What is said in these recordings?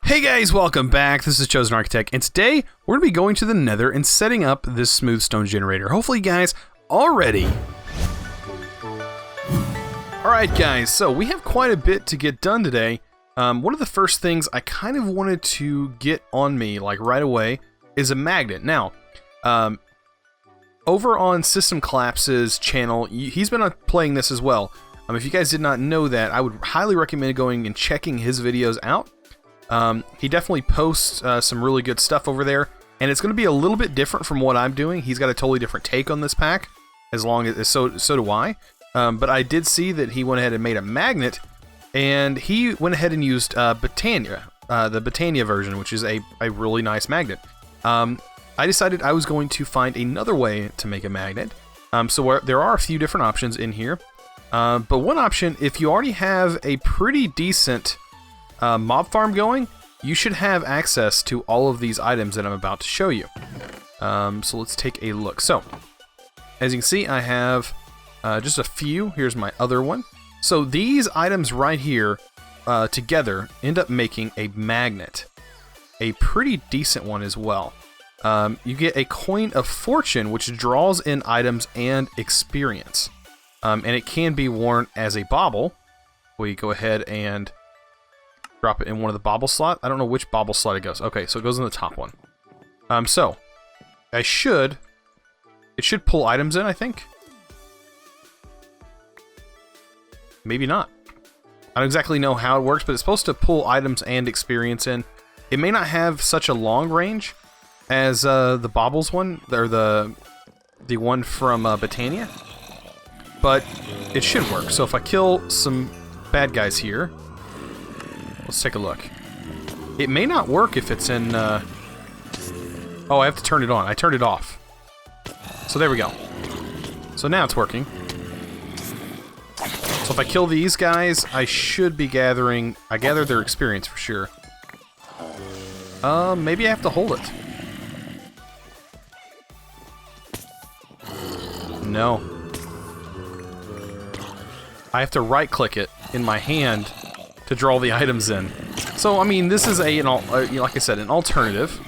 Hey guys, welcome back. This is ChosenArchitect, and today we're going to be going to the Nether and setting up this smooth stone generator. Hopefully you guys are ready. Alright guys, so we have quite a bit to get done today. One of the first things I kind of wanted to get on me, like right away, is a magnet. Now, over on System Collapse's channel, he's been playing this as well. If you guys did not know that, I would highly recommend going and checking his videos out. He definitely posts some really good stuff over there, and it's going to be a little bit different from what I'm doing. He's got a totally different take on this pack, so do I. But I did see that he went ahead and made a magnet, and he went ahead and used Botania, the Botania version, which is a really nice magnet. I decided I was going to find another way to make a magnet. So there are a few different options in here, but one option, if you already have a pretty decent mob farm going, you should have access to all of these items that I'm about to show you. So let's take a look. So, as you can see, I have just a few. Here's my other one. So these items right here together end up making a magnet. A pretty decent one as well. You get a coin of fortune, which draws in items and experience. And it can be worn as a bauble. We go ahead and drop it in one of the bauble slot. I don't know which bauble slot it goes. Okay, so it goes in the top one. So it should pull items in, I think. Maybe not. I don't exactly know how it works, but it's supposed to pull items and experience in. It may not have such a long range as the baubles one, or the one from Botania, but it should work. So if I kill some bad guys here, let's take a look. It may not work if it's in... Oh, I have to turn it on. I turned it off. So there we go. So now it's working. So if I kill these guys, I should be gathering... I gather their experience for sure. Maybe I have to hold it. No. I have to right-click it in my hand to draw the items in. So, I mean, this is like I said, an alternative.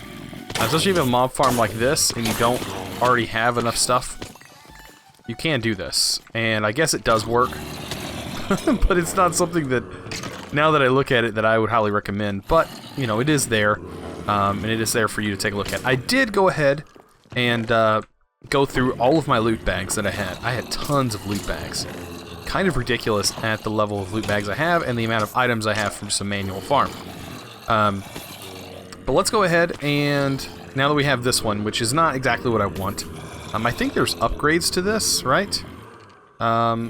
Especially if you have a mob farm like this and you don't already have enough stuff, you can do this. And I guess it does work. But it's not something that, now that I look at it, that I would highly recommend. But, you know, it is there. And it is there for you to take a look at. I did go ahead and go through all of my loot bags that I had. I had tons of loot bags. Kind of ridiculous at the level of loot bags I have and the amount of items I have from some manual farm. But let's go ahead and, now that we have this one, which is not exactly what I want, I think there's upgrades to this, right?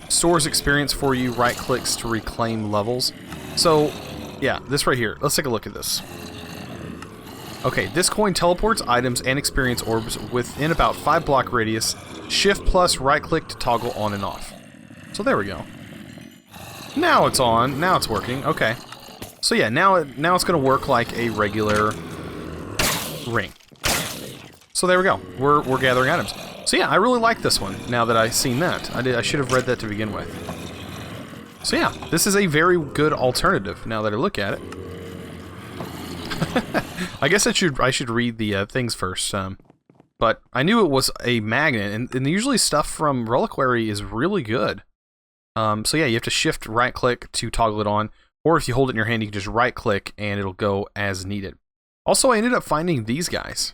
Stores experience for you, right clicks to reclaim levels. So, yeah, this right here. Let's take a look at this. Okay, this coin teleports items and experience orbs within about 5 block radius. Shift plus right click to toggle on and off. So there we go. Now it's on. Now it's working. Okay. So yeah, now it's going to work like a regular ring. So there we go. We're gathering items. So yeah, I really like this one. Now that I've seen that, I should have read that to begin with. So yeah, this is a very good alternative. Now that I look at it, I guess I should read the things first. But I knew it was a magnet, and usually stuff from Reliquary is really good. So yeah, you have to shift right click to toggle it on, or if you hold it in your hand, you can just right click and it'll go as needed. Also, I ended up finding these guys.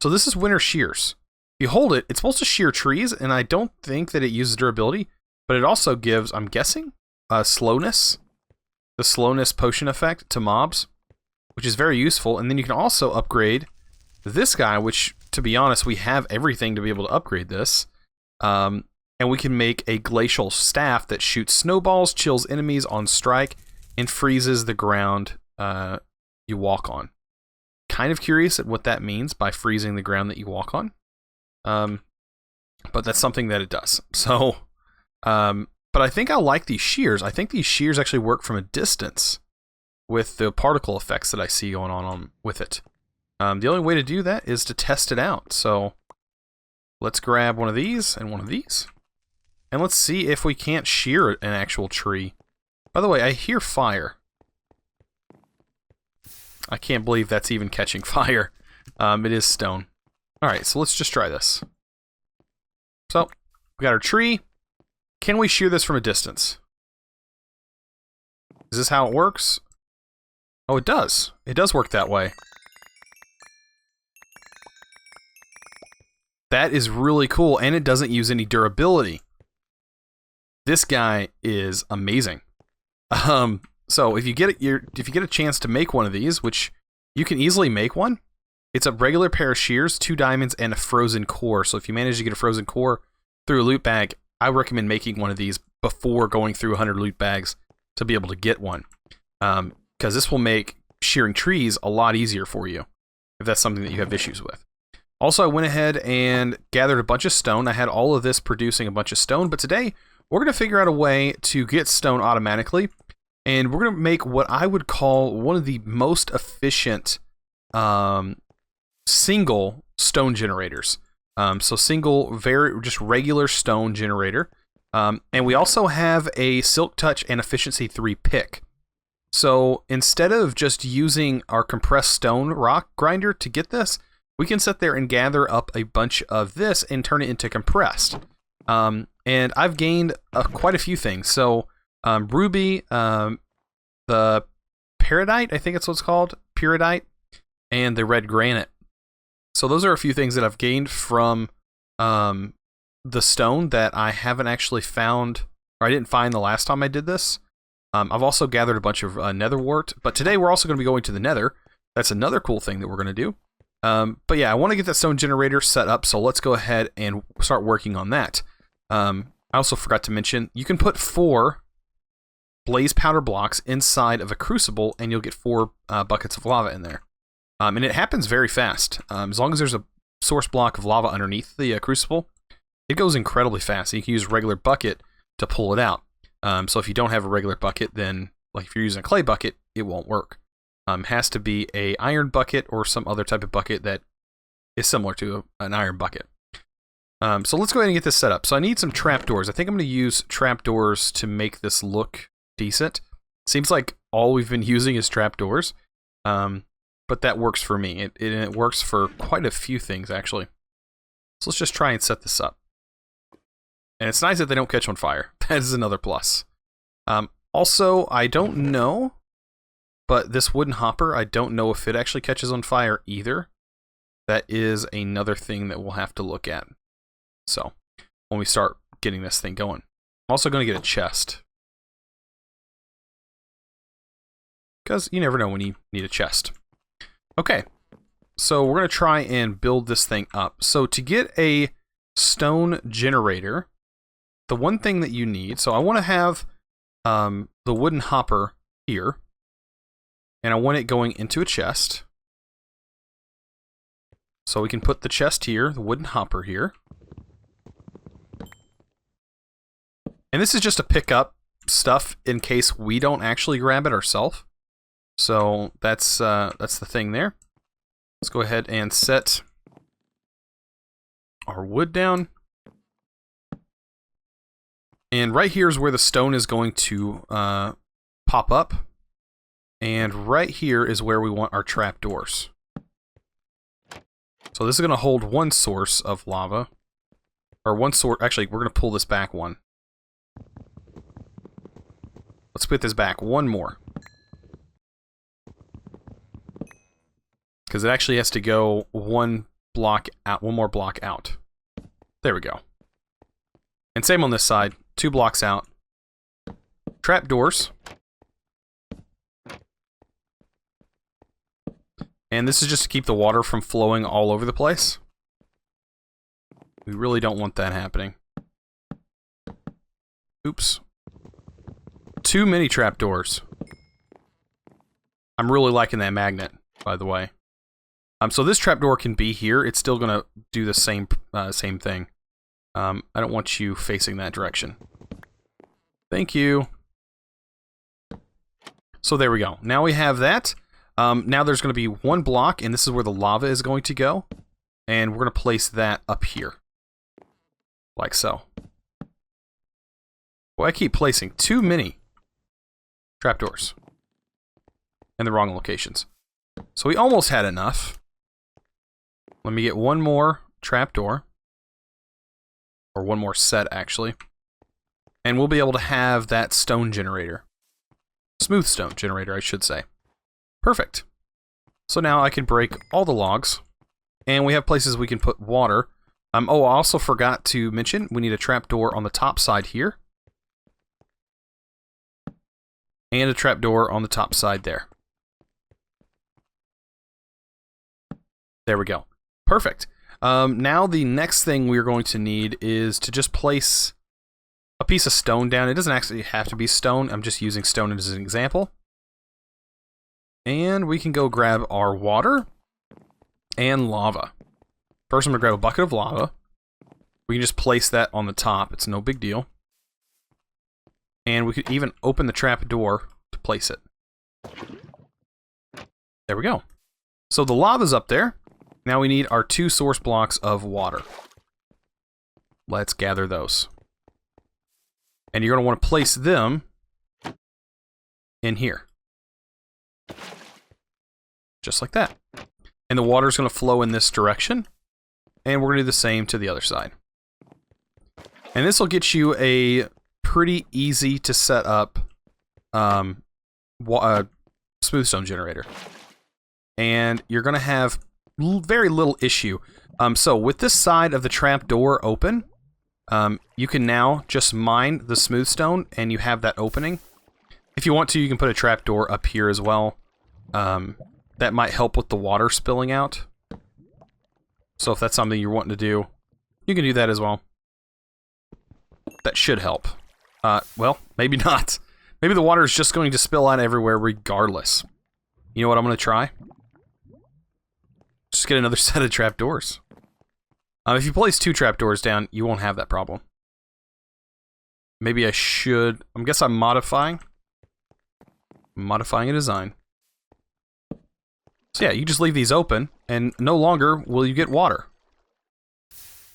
So this is Winter Shears. If you hold it, it's supposed to shear trees, and I don't think that it uses durability, but it also gives, I'm guessing, slowness. The slowness potion effect to mobs, which is very useful. And then you can also upgrade this guy, which, to be honest, we have everything to be able to upgrade this. And we can make a glacial staff that shoots snowballs, chills enemies on strike, and freezes the ground you walk on. Kind of curious at what that means by freezing the ground that you walk on. But that's something that it does. So, but I think I like these shears. I think these shears actually work from a distance with the particle effects that I see going on with it. The only way to do that is to test it out. So let's grab one of these and one of these. And let's see if we can't shear an actual tree. By the way, I hear fire. I can't believe that's even catching fire. It is stone. Alright, so let's just try this. So, we got our tree. Can we shear this from a distance? Is this how it works? Oh, it does. It does work that way. That is really cool, and it doesn't use any durability. This guy is amazing. So if you get a chance to make one of these, which you can easily make one, it's a regular pair of shears, 2 diamonds, and a frozen core. So if you manage to get a frozen core through a loot bag, I recommend making one of these before going through 100 loot bags to be able to get one, because this will make shearing trees a lot easier for you if that's something that you have issues with. Also, I went ahead and gathered a bunch of stone. I had all of this producing a bunch of stone, but today we're going to figure out a way to get stone automatically, and we're going to make what I would call one of the most efficient single stone generators. So single, just regular stone generator. And we also have a Silk Touch and Efficiency 3 pick. So instead of just using our compressed stone rock grinder to get this, we can sit there and gather up a bunch of this and turn it into compressed. And I've gained quite a few things. So ruby, the peridite, I think it's what it's called, peridite, and the red granite. So those are a few things that I've gained from the stone that I haven't actually found, or I didn't find the last time I did this. I've also gathered a bunch of nether wart, but today we're also going to be going to the nether. That's another cool thing that we're going to do. But yeah, I want to get that stone generator set up, so let's go ahead and start working on that. I also forgot to mention, you can put 4 blaze powder blocks inside of a crucible, and you'll get 4 buckets of lava in there. And it happens very fast. As long as there's a source block of lava underneath the crucible, it goes incredibly fast. You can use a regular bucket to pull it out. So if you don't have a regular bucket, then like if you're using a clay bucket, it won't work. Has to be a iron bucket or some other type of bucket that is similar to an iron bucket. So let's go ahead and get this set up. So I need some trapdoors. I think I'm going to use trapdoors to make this look decent. Seems like all we've been using is trapdoors, but that works for me. It works for quite a few things, actually. So let's just try and set this up. And it's nice that they don't catch on fire. That is another plus. Also, I don't know, but this wooden hopper, I don't know if it actually catches on fire either. That is another thing that we'll have to look at. So, when we start getting this thing going. I'm also going to get a chest. Because you never know when you need a chest. Okay, so we're going to try and build this thing up. So to get a stone generator, the one thing that you need, so I want to have the wooden hopper here, and I want it going into a chest. So we can put the chest here, the wooden hopper here. And this is just to pick up stuff in case we don't actually grab it ourselves. So that's the thing there. Let's go ahead and set our wood down. And right here is where the stone is going to pop up. And right here is where we want our trapdoors. So this is going to hold one source of lava. Or one source. Actually, we're going to pull this back one. Let's put this back one more. Because it actually has to go one block out, one more block out. There we go. And same on this side. 2 blocks out. Trapdoors. And this is just to keep the water from flowing all over the place. We really don't want that happening. Oops. Too many trapdoors. I'm really liking that magnet, by the way. So this trapdoor can be here. It's still going to do the same thing. I don't want you facing that direction. Thank you. So there we go. Now we have that. Now there's going to be one block, and this is where the lava is going to go. And we're going to place that up here. Like so. Boy, I keep placing too many trapdoors. In the wrong locations. So we almost had enough. Let me get one more trapdoor. Or one more set, actually. And we'll be able to have that stone generator. Smooth stone generator, I should say. Perfect. So now I can break all the logs. And we have places we can put water. Oh, I also forgot to mention, we need a trapdoor on the top side here. And a trapdoor on the top side there. There we go. Perfect. Now the next thing we're going to need is to just place a piece of stone down. It doesn't actually have to be stone. I'm just using stone as an example. And we can go grab our water and lava. First, I'm going to grab a bucket of lava. We can just place that on the top. It's no big deal. And we could even open the trap door to place it. There we go. So the lava's up there. Now we need our 2 source blocks of water. Let's gather those. And you're going to want to place them in here. Just like that. And the water's going to flow in this direction. And we're going to do the same to the other side. And this will get you a pretty easy to set up smooth stone generator. And you're going to have very little issue. So with this side of the trap door open, you can now just mine the smooth stone and you have that opening. If you want to, you can put a trap door up here as well. That might help with the water spilling out. So if that's something you're wanting to do, you can do that as well. That should help. Well, maybe not. Maybe the water is just going to spill out everywhere regardless. You know what I'm going to try? Just get another set of trapdoors. If you place 2 trapdoors down, you won't have that problem. Maybe I should... I guess I'm modifying. Modifying a design. So yeah, you just leave these open, and no longer will you get water.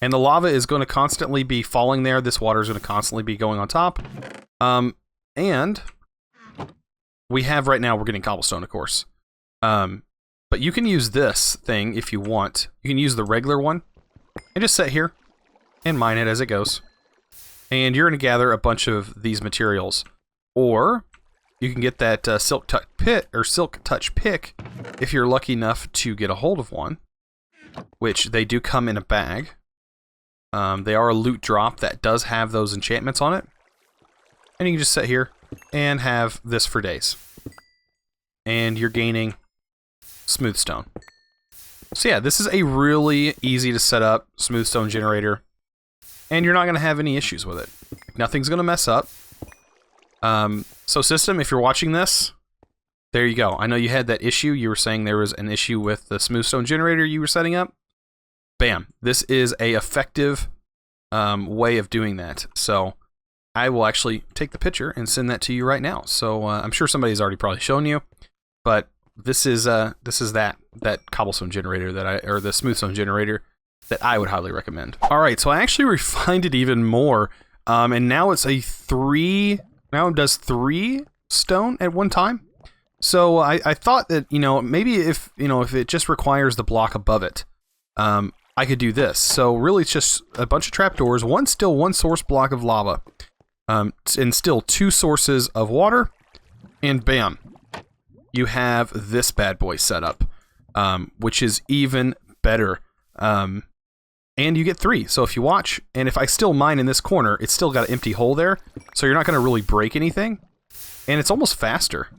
And the lava is going to constantly be falling there. This water is going to constantly be going on top. And we have right now, we're getting cobblestone, of course. But you can use this thing if you want. You can use the regular one and just sit here and mine it as it goes. And you're going to gather a bunch of these materials. Or you can get that silk touch pick if you're lucky enough to get a hold of one, which they do come in a bag. They are a loot drop that does have those enchantments on it. And you can just sit here and have this for days. And you're gaining smooth stone. So yeah, this is a really easy to set up smooth stone generator. And you're not going to have any issues with it. Nothing's going to mess up. So system, if you're watching this, there you go. I know you had that issue. You were saying there was an issue with the smooth stone generator you were setting up. Bam. This is a effective way of doing that. So I will actually take the picture and send that to you right now. So I'm sure somebody's already probably shown you, but this is that cobblestone generator or the smooth stone generator that I would highly recommend. All right, so I actually refined it even more, and now it's a 3. Now it does 3 stone at one time. So I thought that maybe if it just requires the block above it, I could do this. So really, it's just a bunch of trapdoors, one source block of lava, and still 2 sources of water, and bam, you have this bad boy set up, which is even better. And you get 3. So if you watch, and if I still mine in this corner, it's still got an empty hole there, so you're not going to really break anything, and it's almost faster.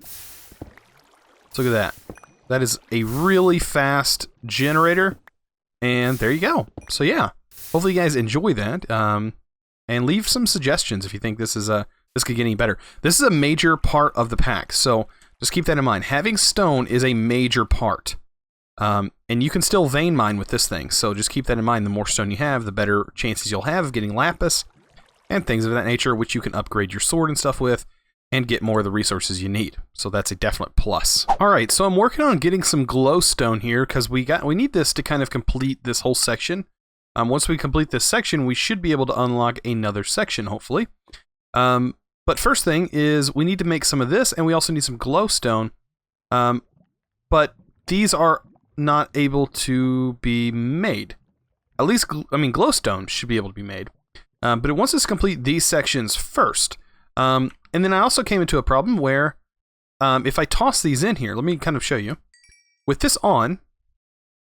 So look at that. That is a really fast generator. And there you go. So yeah, hopefully you guys enjoy that. And leave some suggestions if you think this could get any better. This is a major part of the pack, so just keep that in mind. Having stone is a major part. And you can still vein mine with this thing, so just keep that in mind. The more stone you have, the better chances you'll have of getting lapis and things of that nature, which you can upgrade your sword and stuff with and get more of the resources you need. So that's a definite plus. Alright, so I'm working on getting some glowstone here because we need this to kind of complete this whole section. Once we complete this section, we should be able to unlock another section, hopefully. But first thing is we need to make some of this, and we also need some glowstone. But these are not able to be made. At least, I mean, glowstone should be able to be made. But it wants us to complete these sections first. And then I also came into a problem where if I toss these in here, let me kind of show you. With this on,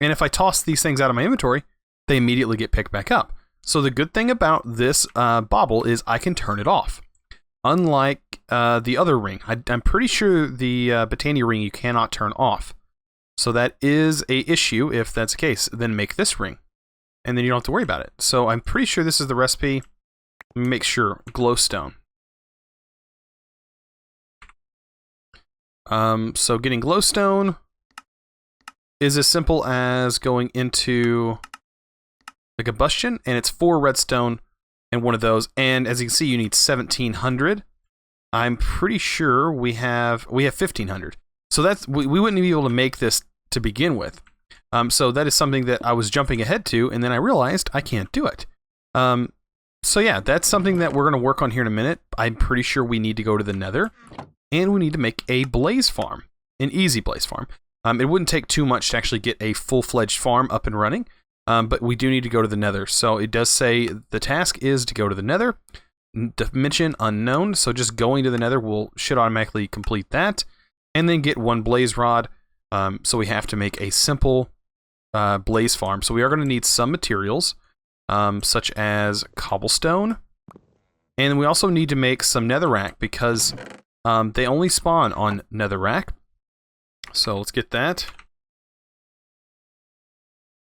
and if I toss these things out of my inventory, they immediately get picked back up. So the good thing about this bauble is I can turn it off. Unlike the other ring. I'm pretty sure the Botania ring you cannot turn off. So that is a issue if that's the case. Then make this ring. And then you don't have to worry about it. So I'm pretty sure this is the recipe. Let me make sure. Glowstone. So getting glowstone is as simple as going into the combustion, and it's 4 redstone and one of those. And as you can see, you need 1,700. I'm pretty sure we have 1,500. So that's we wouldn't be able to make this to begin with. So that is something that I was jumping ahead to, and then I realized I can't do it. So yeah, that's something that we're going to work on here in a minute. I'm pretty sure we need to go to the Nether, and we need to make a blaze farm, an easy blaze farm. It wouldn't take too much to actually get a full-fledged farm up and running, but we do need to go to the Nether. So it does say the task is to go to the Nether, dimension unknown, so just going to the Nether should automatically complete that, and then get 1 blaze rod. So we have to make a simple blaze farm. So we are going to need some materials, such as cobblestone, and we also need to make some netherrack because they only spawn on netherrack. So let's get that.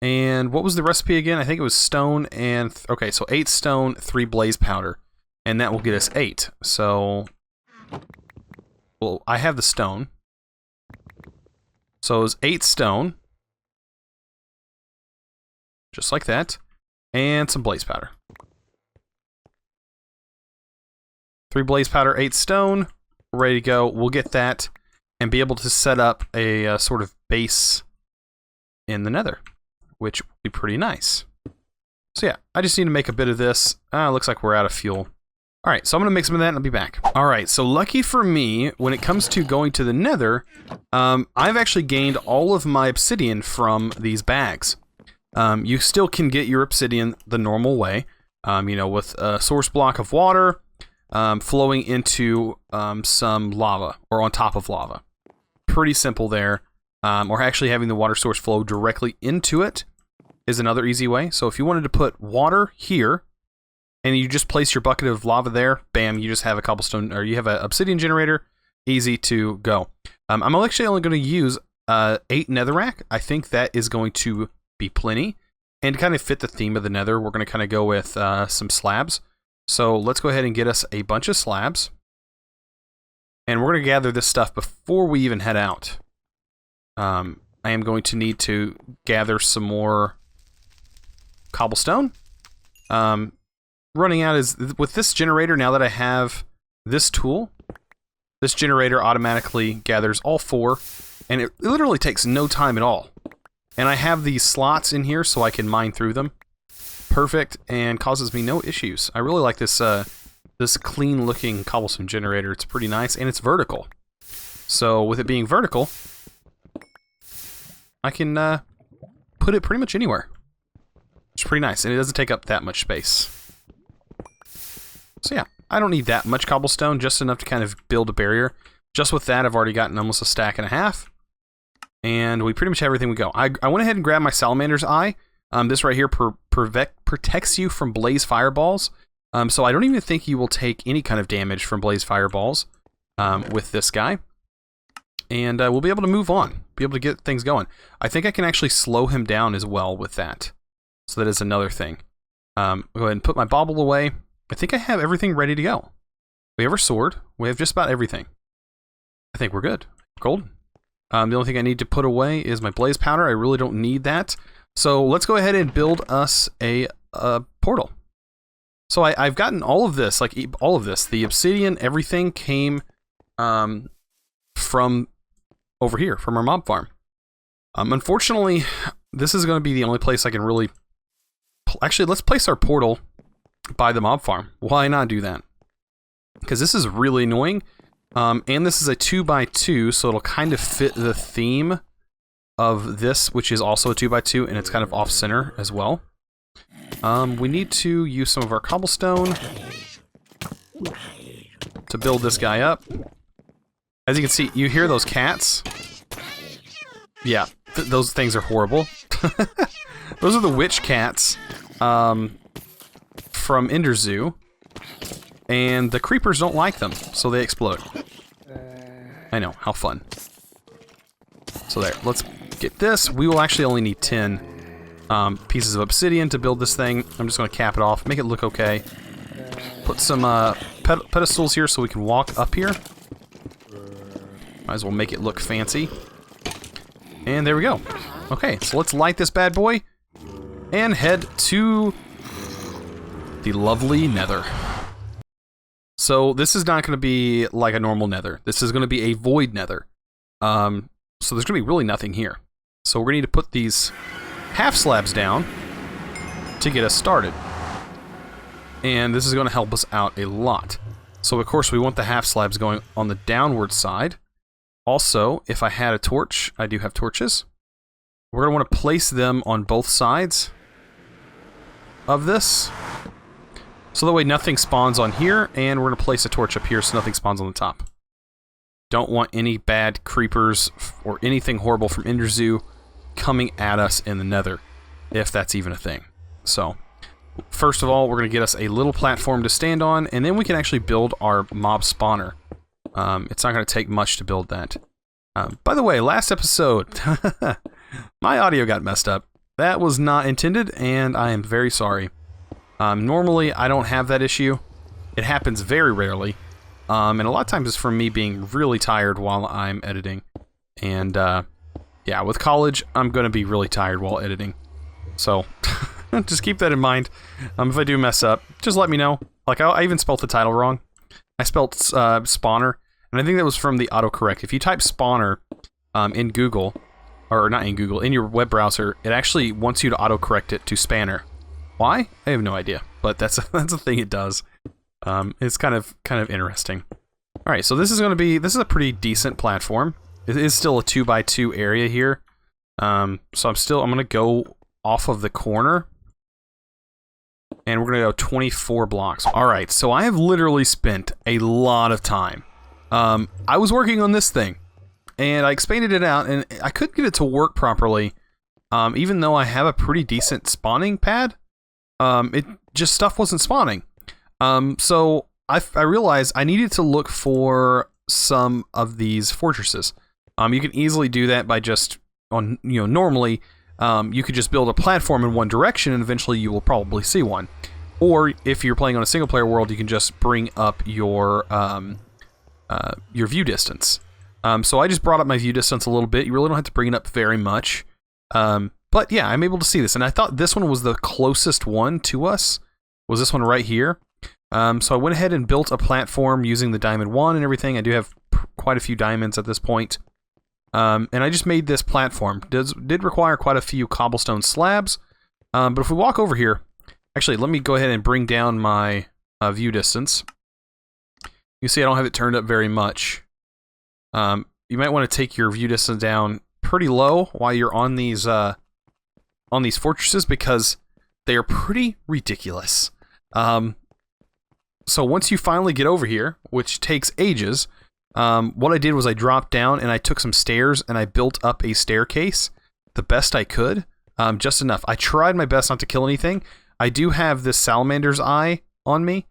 And what was the recipe again? I think it was stone and... okay, so 8 stone, 3 blaze powder. And that will get us 8. So... well, I have the stone. So it was 8 stone. Just like that. And some blaze powder. 3 blaze powder, 8 stone. Ready to go. We'll get that and be able to set up a sort of base in the Nether, which would be pretty nice. So yeah, I just need to make a bit of this. Looks like we're out of fuel. Alright, so I'm going to make some of that and I'll be back. Alright, so lucky for me, when it comes to going to the Nether, I've actually gained all of my obsidian from these bags. You still can get your obsidian the normal way, you know, with a source block of water flowing into some lava, or on top of lava. Pretty simple there. Or actually having the water source flow directly into it is another easy way. So if you wanted to put water here, and you just place your bucket of lava there, bam, you just have a cobblestone, or you have an obsidian generator, easy to go. I'm actually only going to use 8 netherrack. I think that is going to be plenty. And to kind of fit the theme of the Nether, we're going to kind of go with some slabs. So let's go ahead and get us a bunch of slabs. And we're going to gather this stuff before we even head out. I am going to need to gather some more cobblestone. Running out is with this generator, now that I have this tool, this generator automatically gathers all 4, and it literally takes no time at all. And I have these slots in here so I can mine through them. Perfect, and causes me no issues. I really like this this clean looking cobblestone generator. It's pretty nice, and it's vertical. So with it being vertical, I can put it pretty much anywhere. It's pretty nice, and it doesn't take up that much space. So yeah, I don't need that much cobblestone, just enough to kind of build a barrier. Just with that, I've already gotten almost a stack and a half. And we pretty much have everything we go. I went ahead and grabbed my Salamander's Eye. This right here protects you from blaze fireballs. So I don't even think you will take any kind of damage from blaze fireballs with this guy. And we'll be able to move on, be able to get things going. I think I can actually slow him down as well with that. So that is another thing. Go ahead and put my bauble away. I think I have everything ready to go. We have our sword. We have just about everything. I think we're good. Golden. The only thing I need to put away is my blaze powder. I really don't need that. So let's go ahead and build us a portal. So I've gotten all of this, like all of this. The obsidian, everything came from over here, from our mob farm. Unfortunately, this is going to be the only place I can really... Actually, let's place our portal by the mob farm. Why not do that? Because this is really annoying. And this is a 2x2, so it'll kind of fit the theme of this, which is also a 2x2, and it's kind of off-center as well. We need to use some of our cobblestone to build this guy up. As you can see, you hear those cats? Yeah, those things are horrible. Those are the witch cats from Ender Zoo, and the creepers don't like them, so they explode. I know, how fun. So there, let's get this. We will actually only need 10 pieces of obsidian to build this thing. I'm just going to cap it off, make it look okay. Put some pedestals here so we can walk up here. Might as well make it look fancy. And there we go. Okay, so let's light this bad boy and head to the lovely Nether. So this is not going to be like a normal Nether. This is going to be a void Nether. So there's going to be really nothing here. So we're going to need to put these half slabs down to get us started. And this is going to help us out a lot. So of course we want the half slabs going on the downward side. Also, if I had a torch, I do have torches. We're going to want to place them on both sides of this. So that way nothing spawns on here, and we're going to place a torch up here so nothing spawns on the top. Don't want any bad creepers or anything horrible from Ender Zoo coming at us in the Nether, if that's even a thing. So, first of all, we're going to get us a little platform to stand on, and then we can actually build our mob spawner. It's not going to take much to build that. By the way, last episode, my audio got messed up. That was not intended, and I am very sorry. Normally, I don't have that issue. It happens very rarely. And a lot of times it's from me being really tired while I'm editing. And, yeah, with college, I'm going to be really tired while editing. So, just keep that in mind. If I do mess up, just let me know. Like, I even spelled the title wrong. I spelled spawner, and I think that was from the autocorrect. If you type spawner in Google, or not in Google, in your web browser, it actually wants you to autocorrect it to spanner. Why? I have no idea, but that's a thing it does. It's kind of interesting. All right, so this is a pretty decent platform. It is still a 2x2 area here. So I'm going to go off of the corner. And we're going to go 24 blocks. Alright, so I have literally spent a lot of time. I was working on this thing, and I expanded it out, and I couldn't get it to work properly, even though I have a pretty decent spawning pad. Stuff wasn't spawning. So I realized I needed to look for some of these fortresses. You can easily do that by just, normally, you could just build a platform in one direction, and eventually you will probably see one. Or if you're playing on a single-player world, you can just bring up your view distance. So I just brought up my view distance a little bit. You really don't have to bring it up very much. But yeah, I'm able to see this, and I thought this one was the closest one to us. Was this one right here? So I went ahead and built a platform using the diamond wand and everything. I do have quite a few diamonds at this point. And I just made this platform. Did require quite a few cobblestone slabs. But if we walk over here, actually, let me go ahead and bring down my view distance. You see I don't have it turned up very much. You might want to take your view distance down pretty low while you're on these fortresses, because they are pretty ridiculous. So once you finally get over here, which takes ages, what I did was I dropped down and I took some stairs and I built up a staircase the best I could, just enough. I tried my best not to kill anything. I do have this salamander's eye on me,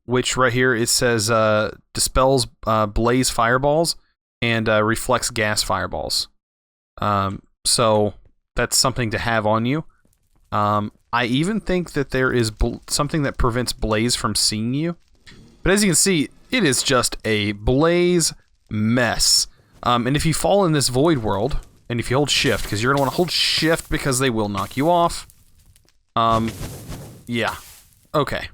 which right here it says dispels blaze fireballs and reflects gas fireballs. So that's something to have on you. I even think that there is something that prevents blaze from seeing you. But as you can see, it is just a blaze mess. And if you fall in this void world, and if you hold shift, because you're going to want to hold shift because they will knock you off. Yeah. Okay.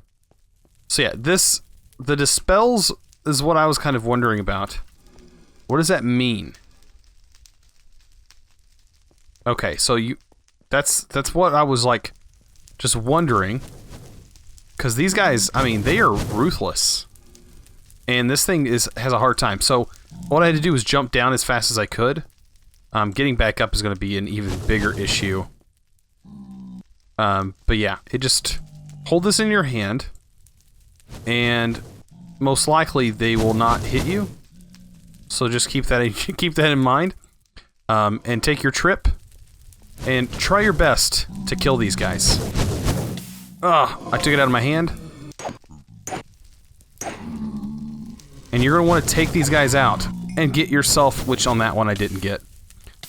So yeah, the dispels is what I was kind of wondering about. What does that mean? Okay, so that's what I was like, just wondering. Because these guys, I mean, they are ruthless. And this thing has a hard time. So what I had to do was jump down as fast as I could. Getting back up is going to be an even bigger issue. But yeah, just hold this in your hand, and most likely they will not hit you. So just keep that in mind, and take your trip, and try your best to kill these guys. I took it out of my hand. And you're going to want to take these guys out and get yourself, which on that one I didn't get,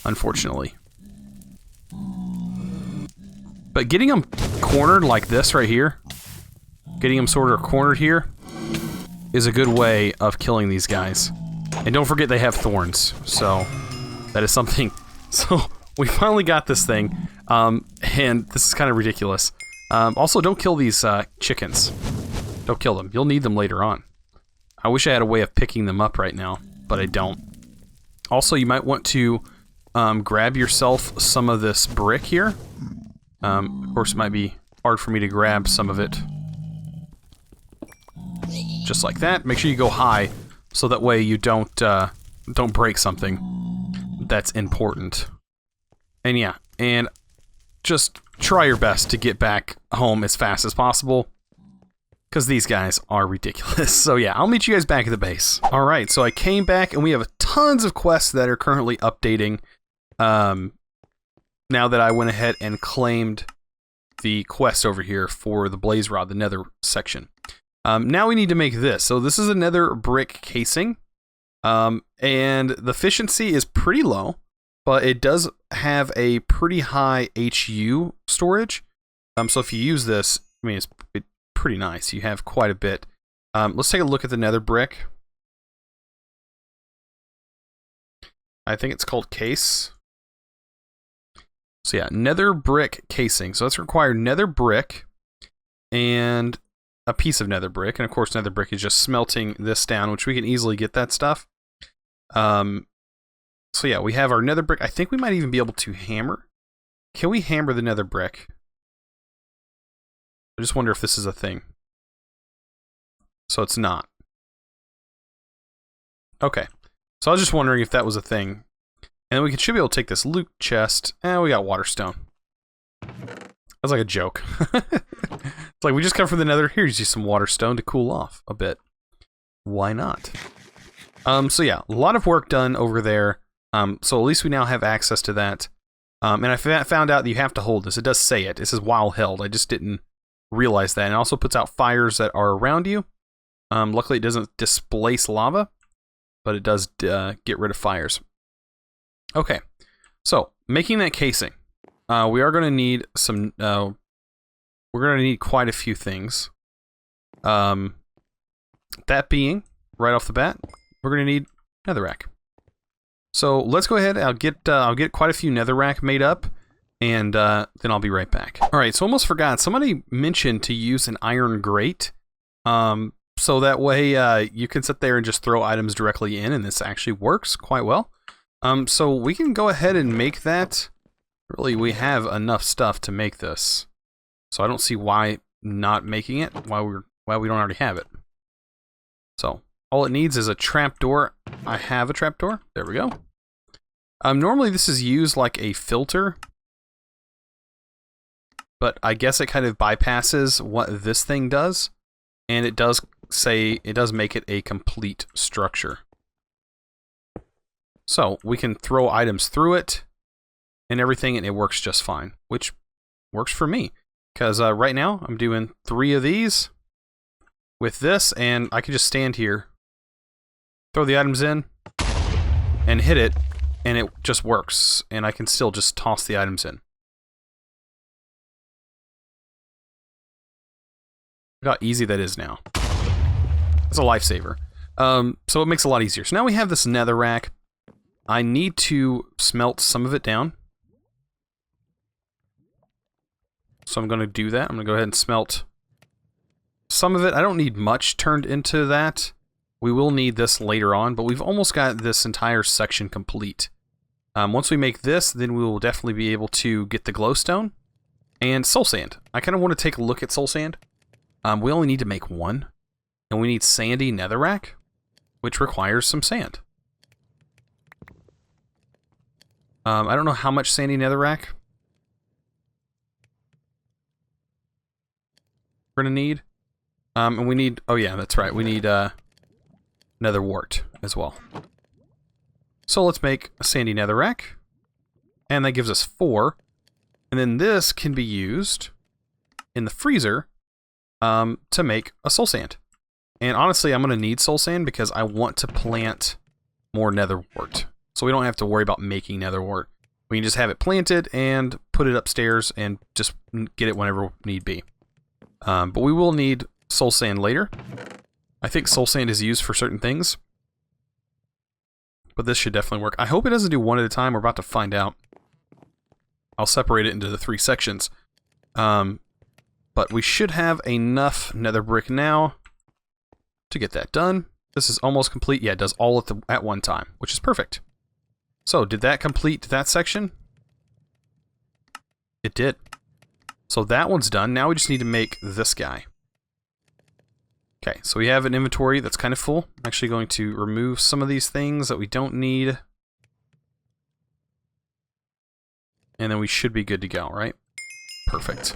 unfortunately. But getting them cornered like this right here, getting them sort of cornered here, is a good way of killing these guys. And don't forget they have thorns, so that is something. So we finally got this thing, and this is kind of ridiculous. Also, don't kill these chickens. Don't kill them. You'll need them later on. I wish I had a way of picking them up right now, but I don't. Also, you might want to grab yourself some of this brick here. Of course, it might be hard for me to grab some of it. Just like that. Make sure you go high, so that way you don't break something that's important. And yeah, and just try your best to get back home as fast as possible, because these guys are ridiculous. So yeah, I'll meet you guys back at the base. Alright, so I came back, and we have tons of quests that are currently updating, now that I went ahead and claimed the quest over here for the blaze rod, the nether section. Now we need to make this. So this is a nether brick casing, and the efficiency is pretty low, but it does have a pretty high HU storage. So if you use this, I mean, it's pretty nice. You have quite a bit. Let's take a look at the nether brick. I think it's called case. So yeah, nether brick casing. So let's require nether brick and a piece of nether brick. And of course, nether brick is just smelting this down, which we can easily get that stuff. So yeah, we have our nether brick. I think we might even be able to hammer. Can we hammer the nether brick? I just wonder if this is a thing. So it's not. Okay. So I was just wondering if that was a thing. And then we should be able to take this loot chest. And we got waterstone. That's like a joke. It's like, we just come from the nether. Here's you some waterstone to cool off a bit. Why not? So yeah, a lot of work done over there. So at least we now have access to that. And I found out that you have to hold this. It does say it. It says while held. I just didn't realize that. And it also puts out fires that are around you. Luckily, it doesn't displace lava, but it does get rid of fires. Okay, so making that casing, we are going to need some. We're going to need quite a few things. That being, right off the bat, we're going to need netherrack. So let's go ahead. I'll get quite a few netherrack made up, and then I'll be right back. All right, so almost forgot. Somebody mentioned to use an iron grate, so that way you can sit there and just throw items directly in, and this actually works quite well. So we can go ahead and make that. Really, we have enough stuff to make this, so I don't see why not making it. Why we don't already have it. So all it needs is a trapdoor. I have a trapdoor. There we go. Normally this is used like a filter, but I guess it kind of bypasses what this thing does, and it does make it a complete structure. So we can throw items through it and everything, and it works just fine, which works for me, because right now I'm doing 3 of these with this, and I can just stand here, throw the items in, and hit it, and it just works, and I can still just toss the items in. Look how easy that is now. It's a lifesaver. So it makes it a lot easier. So now we have this netherrack. I need to smelt some of it down. So I'm going to do that. I'm going to go ahead and smelt some of it. I don't need much turned into that. We will need this later on, but we've almost got this entire section complete. Once we make this, then we will definitely be able to get the glowstone and soul sand. I kind of want to take a look at soul sand. We only need to make 1, and we need sandy netherrack, which requires some sand. I don't know how much sandy netherrack we're gonna need. And we need, oh yeah, that's right, we need nether wart as well. So let's make a sandy netherrack, and that gives us 4. And then this can be used in the freezer to make a soul sand. And honestly, I'm going to need soul sand because I want to plant more nether wart. So we don't have to worry about making nether wart. We can just have it planted and put it upstairs and just get it whenever need be. But we will need soul sand later. I think soul sand is used for certain things. But this should definitely work. I hope it doesn't do one at a time. We're about to find out. I'll separate it into the 3 sections. But we should have enough nether brick now to get that done. This is almost complete. Yeah, it does all at one time, which is perfect. So, did that complete that section? It did. So that one's done. Now we just need to make this guy. Okay, so we have an inventory that's kind of full. I'm actually going to remove some of these things that we don't need. And then we should be good to go, right? Perfect.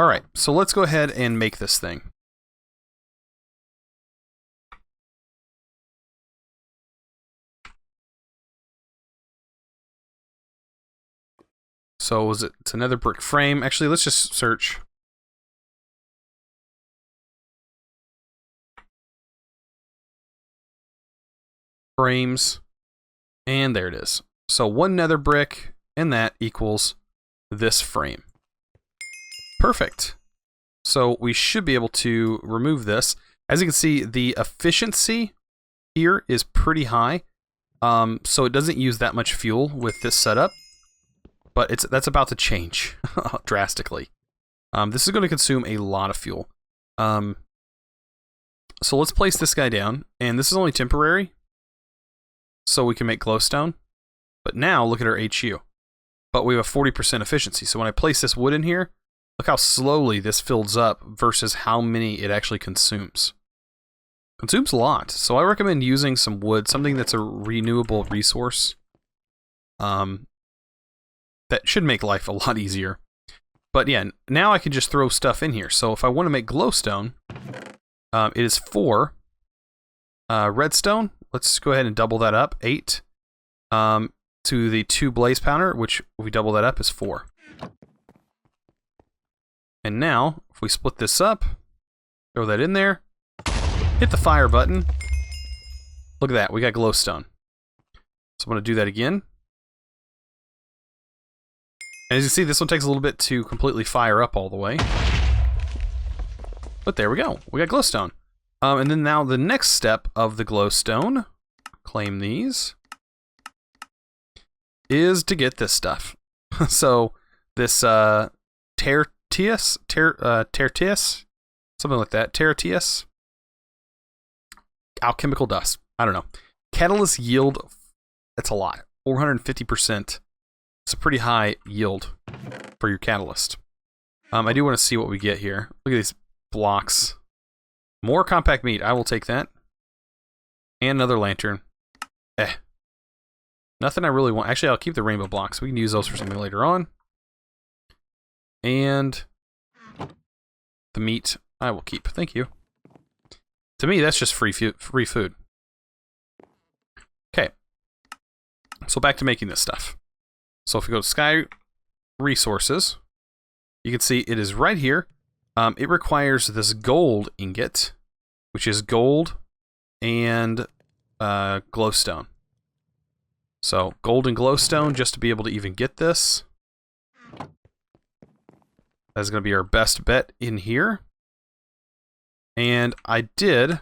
Alright, so let's go ahead and make this thing. So it's another brick frame. Actually, let's just search. Frames. And there it is. So 1 nether brick, and that equals this frame. Perfect. So we should be able to remove this. As you can see, the efficiency here is pretty high. So it doesn't use that much fuel with this setup. But that's about to change drastically. This is going to consume a lot of fuel. So let's place this guy down. And this is only temporary. So we can make glowstone. But now, look at our HU. But we have a 40% efficiency. So when I place this wood in here, look how slowly this fills up versus how many it actually consumes. Consumes a lot. So I recommend using some wood, something that's a renewable resource. That should make life a lot easier. But yeah, now I can just throw stuff in here. So if I want to make glowstone, it is 4 redstone. Let's go ahead and double that up. 8 to the 2 blaze powder, which if we double that up is 4. And now, if we split this up, throw that in there, hit the fire button. Look at that, we got glowstone. So I'm going to do that again. And as you see, this one takes a little bit to completely fire up all the way. But there we go. We got glowstone. And then now the next step of the glowstone, claim these, is to get this stuff. So this tertius, something like that, tertius, alchemical dust. I don't know. Catalyst yield, that's a lot. 450%. It's a pretty high yield for your catalyst. I do want to see what we get here. Look at these blocks. More compact meat. I will take that. And another lantern. Nothing I really want. Actually, I'll keep the rainbow blocks. We can use those for something later on. And the meat I will keep. Thank you. To me, that's just free food. Okay. So back to making this stuff. So if we go to Sky Resources, you can see it is right here. It requires this gold ingot, which is gold and glowstone. So gold and glowstone just to be able to even get this. That's going to be our best bet in here. And I do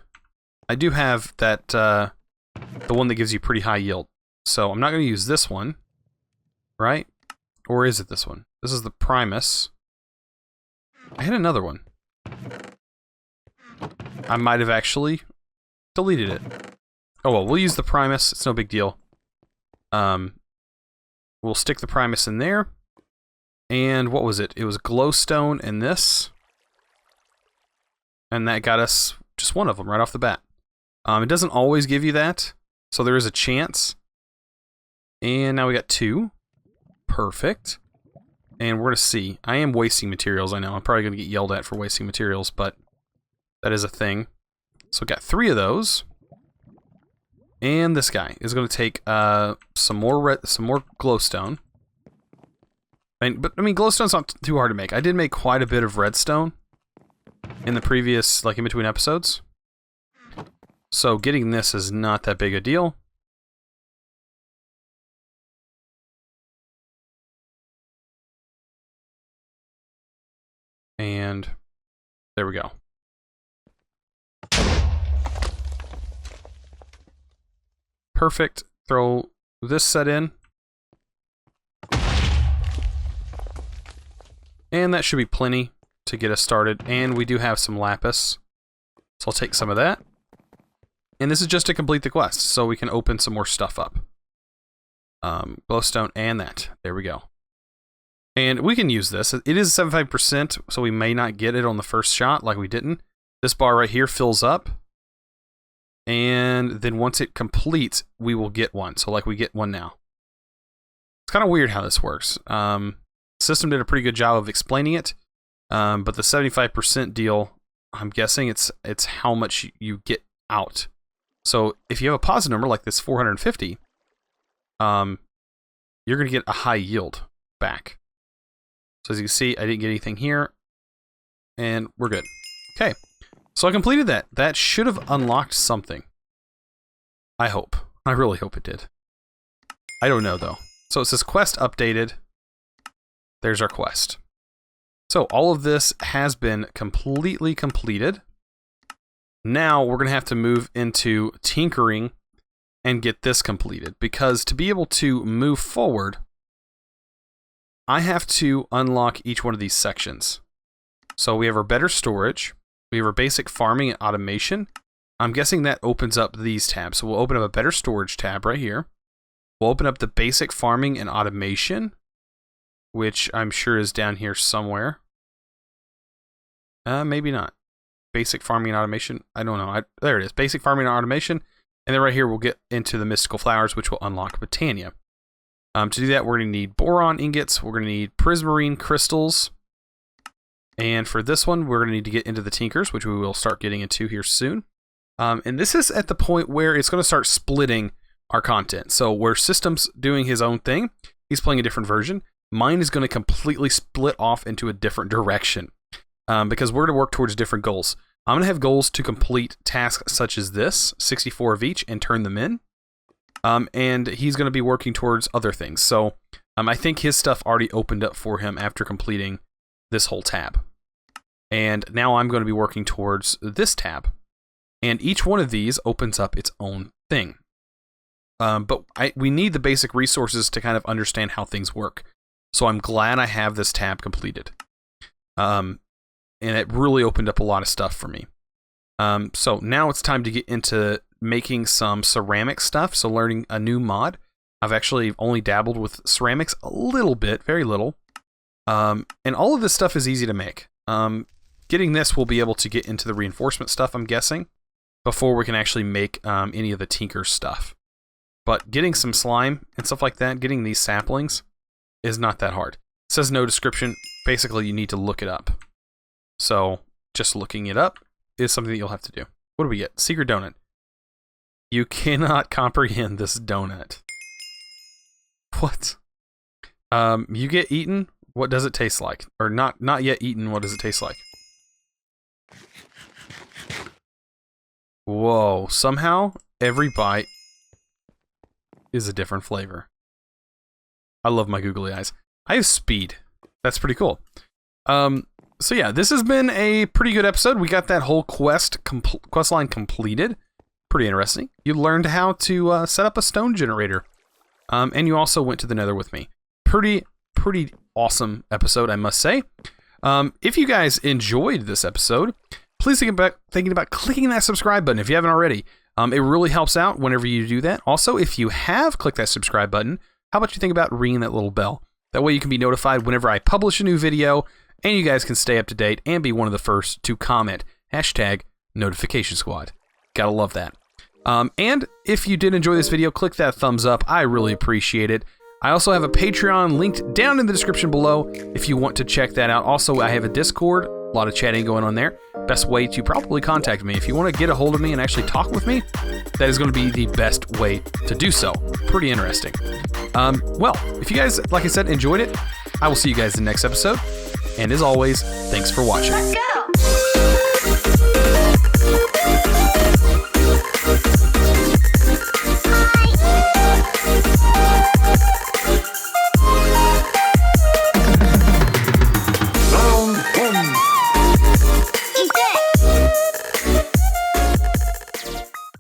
have that, the one that gives you pretty high yield. So I'm not going to use this one. Right? Or is it this one? This is the Primus. I had another one. I might have actually deleted it. Oh well, we'll use the Primus. It's no big deal. We'll stick the Primus in there. And what was it? It was glowstone and this. And that got us just one of them right off the bat. It doesn't always give you that. So there is a chance And now we got 2. Perfect. And we're going to see. I am wasting materials, I know. I'm probably going to get yelled at for wasting materials, but that is a thing. So we got 3 of those. And this guy is going to take some more glowstone. But I mean, glowstone's not too hard to make. I did make quite a bit of redstone in the previous, like in between episodes. So getting this is not that big a deal. And there we go. Perfect. Throw this set in. And that should be plenty to get us started. And we do have some lapis. So I'll take some of that. And this is just to complete the quest, so we can open some more stuff up. Glowstone and that. There we go. And we can use this. It is 75%, so we may not get it on the first shot like we didn't. This bar right here fills up. And then once it completes, we will get one. So like we get one now. It's kind of weird how this works. The system did a pretty good job of explaining it. But the 75% deal, I'm guessing it's how much you get out. So if you have a positive number like this 450, you're going to get a high yield back. So as you can see, I didn't get anything here. And we're good. Okay. So I completed that. That should have unlocked something. I hope. I really hope it did. I don't know, though. So it says quest updated. There's our quest. So all of this has been completely completed. Now we're going to have to move into tinkering and get this completed. Because to be able to move forward, I have to unlock each one of these sections. So we have our better storage. We have our basic farming and automation. I'm guessing that opens up these tabs. So we'll open up a better storage tab right here. We'll open up the basic farming and automation, which I'm sure is down here somewhere. Maybe not. Basic farming and automation. I don't know. There it is. Basic farming and automation. And then right here we'll get into the mystical flowers, which will unlock Botania. To do that, we're going to need boron ingots. We're going to need prismarine crystals. And for this one, we're going to need to get into the tinkers, which we will start getting into here soon. And this is at the point where it's going to start splitting our content. So where System's doing his own thing, he's playing a different version. Mine is going to completely split off into a different direction. Because we're going to work towards different goals. I'm going to have goals to complete tasks such as this, 64 of each, and turn them in. And he's going to be working towards other things. So I think his stuff already opened up for him after completing this whole tab. And now I'm going to be working towards this tab. And each one of these opens up its own thing. But we need the basic resources to kind of understand how things work. So I'm glad I have this tab completed. And it really opened up a lot of stuff for me. So now it's time to get into making some ceramic stuff. So learning a new mod. I've actually only dabbled with ceramics a little bit, very little. And all of this stuff is easy to make. Getting this, we'll be able to get into the reinforcement stuff, I'm guessing, before we can actually make any of the tinker stuff. But getting some slime and stuff like that, getting these saplings, is not that hard. It says no description. Basically, you need to look it up. So just looking it up is something that you'll have to do. What do we get? Secret donut. You cannot comprehend this donut. What? You get eaten. What does it taste like? Or not yet eaten. What does it taste like? Whoa. Somehow, every bite is a different flavor. I love my googly eyes. I have speed. That's pretty cool. So yeah, this has been a pretty good episode. We got that whole quest line completed. Pretty interesting. You learned how to set up a stone generator. And you also went to the Nether with me. Pretty awesome episode, I must say. If you guys enjoyed this episode, please think about clicking that subscribe button if you haven't already. It really helps out whenever you do that. Also, if you have clicked that subscribe button, how about you think about ringing that little bell? That way you can be notified whenever I publish a new video, and you guys can stay up to date and be one of the first to comment. #NotificationSquad. Gotta love that. And if you did enjoy this video, click that thumbs up. I really appreciate it. I also have a Patreon linked down in the description below if you want to check that out. Also, I have a Discord, a lot of chatting going on there. Best way to probably contact me. If you want to get a hold of me and actually talk with me, that is going to be the best way to do so. Pretty interesting. Well, if you guys, like I said, enjoyed it, I will see you guys in the next episode. And as always, thanks for watching. Let's go!